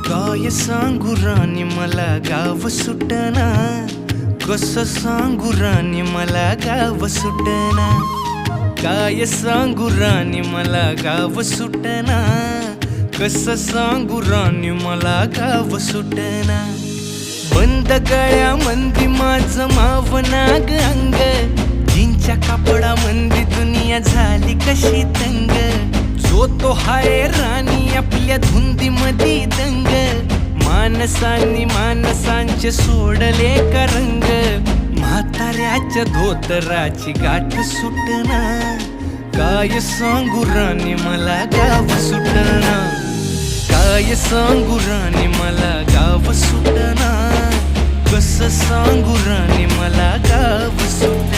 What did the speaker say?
काय सांगू राणी मला गाव सुटना, कसं सांगू राणी मला गाव सुटना. काय सांगू राणी मला गाव सुटना, कसं सांगू राणी मला गाव सुटना. बंद गळ्यामंदी माझं मावनाग अंग, जीनच्या कापडामंदी दुनिया झाली कशी तंग. जो तो हाय राणी आपल्या धुंदीमधी दंग, माणसांनी माणसांचे सोडले का रंग. म्हाताऱ्याच्या धोतराची गाठ सुटना, काय सांगू राणी मला गाव सुटना. काय सांगू राणी मला गाव सुटना, कसं सांगू राणी मला गाव सुटना.